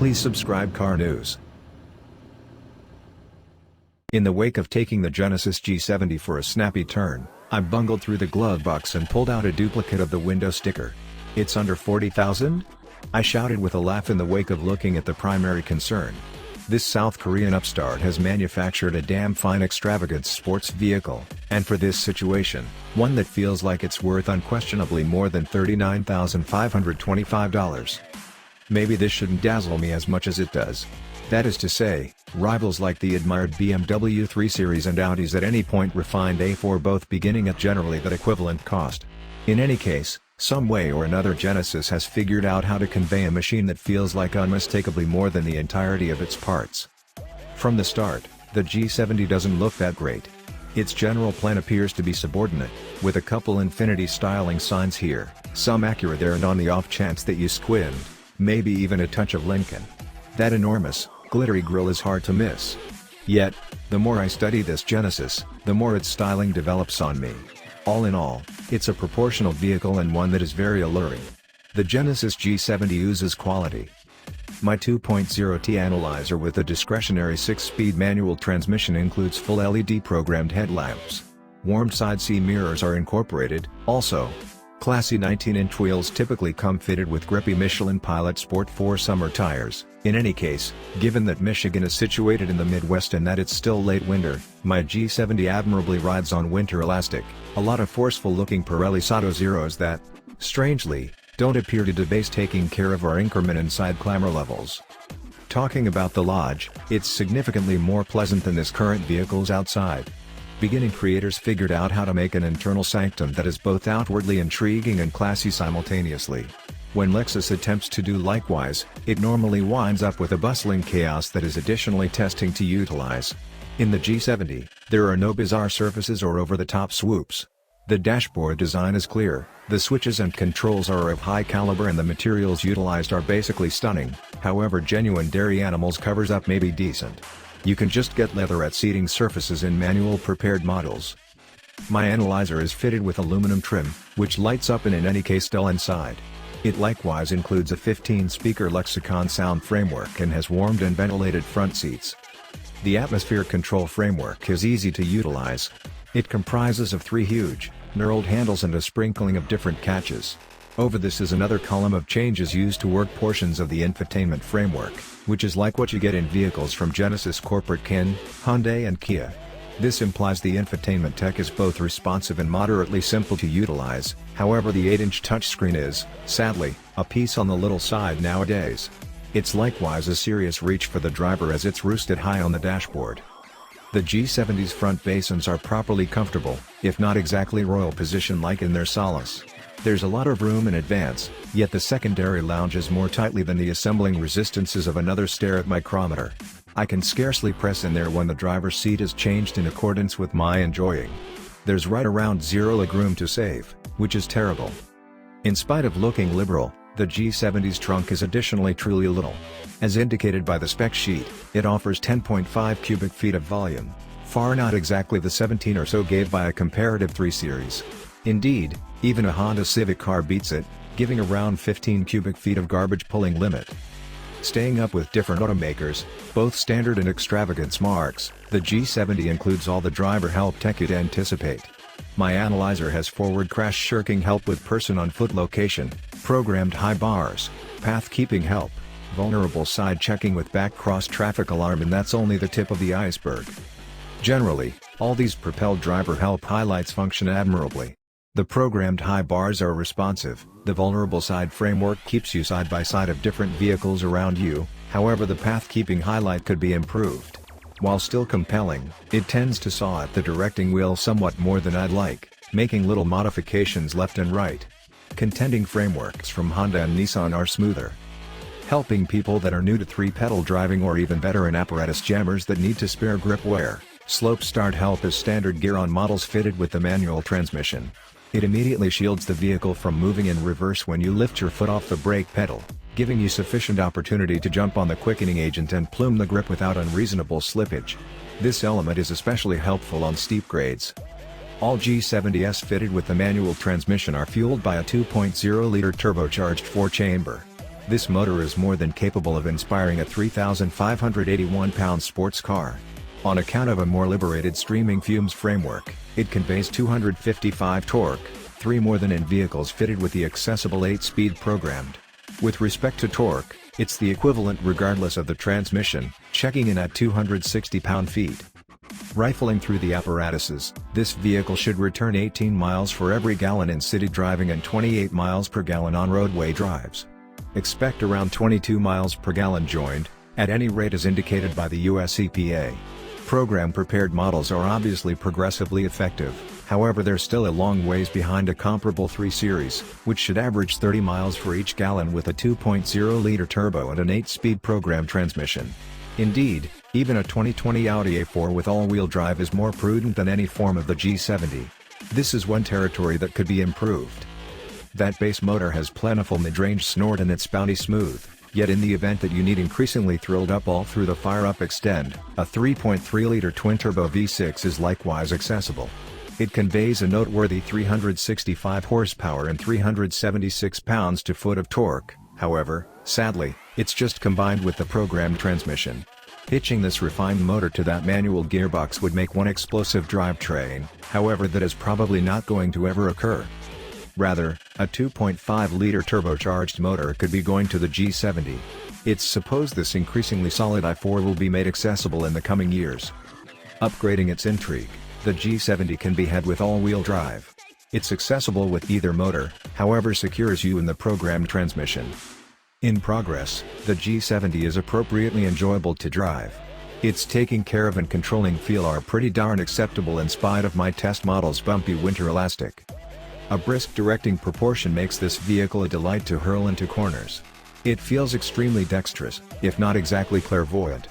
Please subscribe Car News. In the wake of taking the Genesis G70 for a snappy turn, I bungled through the glove box and pulled out a duplicate of the window sticker. "It's under 40,000? I shouted with a laugh in the wake of looking at the primary concern. This South Korean upstart has manufactured a damn fine extravagance sports vehicle, and for this situation, one that feels like it's worth unquestionably more than $39,525. Maybe this shouldn't dazzle me as much as it does. That is to say, rivals like the admired BMW 3 Series and Audis at any point refined A4 both beginning at generally that equivalent cost. In any case, some way or another Genesis has figured out how to convey a machine that feels like unmistakably more than the entirety of its parts. From the start, the G70 doesn't look that great. Its general plan appears to be subordinate, with a couple Infiniti styling signs here, some Acura there, and on the off chance that you squint, maybe even a touch of Lincoln. That enormous, glittery grille is hard to miss. Yet, the more I study this Genesis, the more its styling develops on me. All in all, it's a proportional vehicle and one that is very alluring. The Genesis G70 oozes quality. My 2.0T analyzer with a discretionary 6-speed manual transmission includes full LED programmed headlamps. Warmed side C mirrors are incorporated, also. Classy 19-inch wheels typically come fitted with grippy Michelin Pilot Sport 4 summer tires. In any case, given that Michigan is situated in the Midwest and that it's still late winter, my G70 admirably rides on winter elastic, a lot of forceful-looking Pirelli Sato Zeros that, strangely, don't appear to debase taking care of our increment and side clamor levels. Talking about the Lodge, it's significantly more pleasant than this current vehicle's outside. Beginning creators figured out how to make an internal sanctum that is both outwardly intriguing and classy simultaneously. When Lexus attempts to do likewise, it normally winds up with a bustling chaos that is additionally testing to utilize. In the G70, there are no bizarre surfaces or over-the-top swoops. The dashboard design is clear, the switches and controls are of high caliber and the materials utilized are basically stunning. However, genuine dairy animals covers up may be decent. You can just get leatherette seating surfaces in manual prepared models. My analyzer is fitted with aluminum trim, which lights up and in any case still inside. It likewise includes a 15-speaker Lexicon sound framework and has warmed and ventilated front seats. The atmosphere control framework is easy to utilize. It comprises of 3 huge, knurled handles and a sprinkling of different catches. Over this is another column of changes used to work portions of the infotainment framework, which is like what you get in vehicles from Genesis corporate kin, Hyundai and Kia. This implies the infotainment tech is both responsive and moderately simple to utilize, however the 8-inch touchscreen is, sadly, a piece on the little side nowadays. It's likewise a serious reach for the driver as it's roosted high on the dashboard. The G70's front basins are properly comfortable, if not exactly royal position like in their Solace. There's a lot of room in advance, yet the secondary lounges more tightly than the assembling resistances of another stair at micrometer. I can scarcely press in there when the driver's seat is changed in accordance with my enjoying. There's right around 0 legroom to save, which is terrible. In spite of looking liberal, the G70's trunk is additionally truly little. As indicated by the spec sheet, it offers 10.5 cubic feet of volume, far not exactly the 17 or so gave by a comparative 3 Series. Indeed, even a Honda Civic car beats it, giving around 15 cubic feet of garbage pulling limit. Staying up with different automakers, both standard and extravagance marks, the G70 includes all the driver help tech you'd anticipate. My analyzer has forward crash shirking help with person on foot location, programmed high bars, path keeping help, vulnerable side checking with back cross traffic alarm, and that's only the tip of the iceberg. Generally, all these propelled driver help highlights function admirably. The programmed high bars are responsive, the vulnerable side framework keeps you side by side of different vehicles around you, however the path-keeping highlight could be improved. While still compelling, it tends to saw at the directing wheel somewhat more than I'd like, making little modifications left and right. Contending frameworks from Honda and Nissan are smoother. Helping people that are new to 3-pedal driving or even better in apparatus jammers that need to spare grip wear, slope start help is standard gear on models fitted with the manual transmission. It immediately shields the vehicle from moving in reverse when you lift your foot off the brake pedal, giving you sufficient opportunity to jump on the quickening agent and plume the grip without unreasonable slippage. This element is especially helpful on steep grades. All G70s fitted with the manual transmission are fueled by a 2.0-liter turbocharged 4-chamber. This motor is more than capable of inspiring a 3,581-pound sports car. On account of a more liberated streaming fumes framework, it conveys 255 torque, 3 more than in vehicles fitted with the accessible 8-speed programmed. With respect to torque, it's the equivalent regardless of the transmission, checking in at 260 pound-feet. Rifling through the apparatuses, this vehicle should return 18 miles for every gallon in city driving and 28 miles per gallon on roadway drives. Expect around 22 miles per gallon joined, at any rate as indicated by the US EPA. Program-prepared models are obviously progressively effective, however they're still a long ways behind a comparable 3 Series, which should average 30 miles for each gallon with a 2.0-liter turbo and an 8-speed program transmission. Indeed, even a 2020 Audi A4 with all-wheel drive is more prudent than any form of the G70. This is one territory that could be improved. That base motor has plentiful mid-range snort and it's bounty smooth, yet in the event that you need increasingly thrilled up all through the fire-up extend, a 3.3-liter twin-turbo V6 is likewise accessible. It conveys a noteworthy 365 horsepower and 376 pounds-to-foot of torque, however, sadly, it's just combined with the programmed transmission. Hitching this refined motor to that manual gearbox would make one explosive drivetrain, however that is probably not going to ever occur. Rather, a 2.5-liter turbocharged motor could be going to the G70. It's supposed this increasingly solid i4 will be made accessible in the coming years. Upgrading its intrigue, the G70 can be had with all-wheel drive. It's accessible with either motor, however secures you in the programmed transmission. In progress, the G70 is appropriately enjoyable to drive. Its taking care of and controlling feel are pretty darn acceptable in spite of my test model's bumpy winter elastic. A brisk directing proportion makes this vehicle a delight to hurl into corners. It feels extremely dexterous, if not exactly clairvoyant.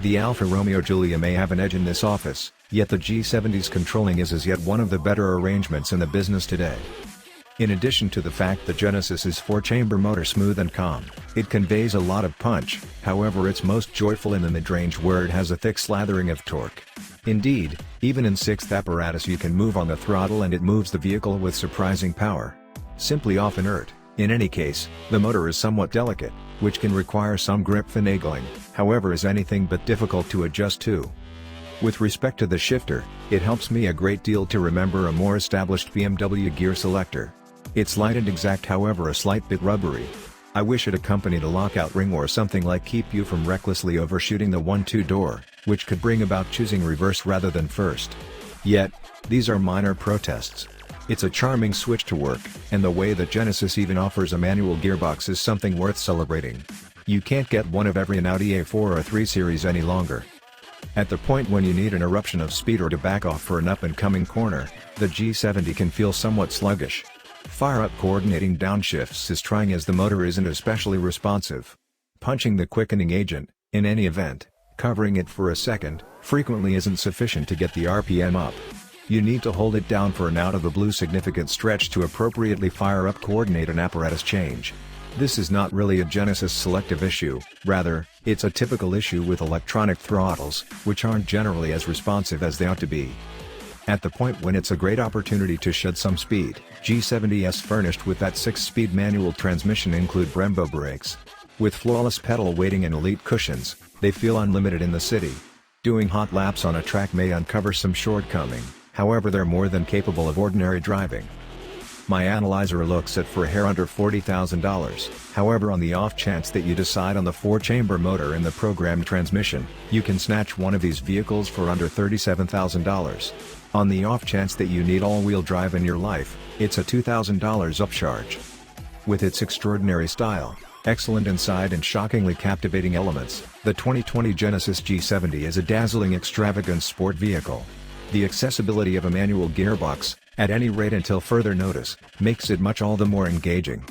The Alfa Romeo Giulia may have an edge in this office, yet the G70's controlling is as yet one of the better arrangements in the business today. In addition to the fact that Genesis's 4-chamber motor smooth and calm, it conveys a lot of punch, however it's most joyful in the mid-range where it has a thick slathering of torque. Indeed, even in 6th apparatus you can move on the throttle and it moves the vehicle with surprising power. Simply off inert, in any case, the motor is somewhat delicate, which can require some grip finagling, however is anything but difficult to adjust to. With respect to the shifter, it helps me a great deal to remember a more established BMW gear selector. It's light and exact, however a slight bit rubbery. I wish it accompanied a lockout ring or something like keep you from recklessly overshooting the 1-2 door, which could bring about choosing reverse rather than first. Yet, these are minor protests. It's a charming switch to work, and the way that Genesis even offers a manual gearbox is something worth celebrating. You can't get one of every in Audi A4 or 3 Series any longer. At the point when you need an eruption of speed or to back off for an up-and-coming corner, the G70 can feel somewhat sluggish. Fire-up coordinating downshifts is trying as the motor isn't especially responsive. Punching the quickening agent, in any event, covering it for a second, frequently isn't sufficient to get the RPM up. You need to hold it down for an out-of-the-blue significant stretch to appropriately fire-up coordinate an apparatus change. This is not really a Genesis selective issue, rather, it's a typical issue with electronic throttles, which aren't generally as responsive as they ought to be. At the point when it's a great opportunity to shed some speed, G70s furnished with that 6-speed manual transmission include Brembo brakes. With flawless pedal weighting and elite cushions, they feel unlimited in the city. Doing hot laps on a track may uncover some shortcoming, however they're more than capable of ordinary driving. My analyzer looks at for a hair under $40,000, however on the off chance that you decide on the 4-chamber motor and the programmed transmission, you can snatch one of these vehicles for under $37,000. On the off chance that you need all-wheel drive in your life, it's a $2,000 upcharge. With its extraordinary style, excellent inside and shockingly captivating elements, the 2020 Genesis G70 is a dazzling extravagance sport vehicle. The accessibility of a manual gearbox, at any rate until further notice, makes it much all the more engaging.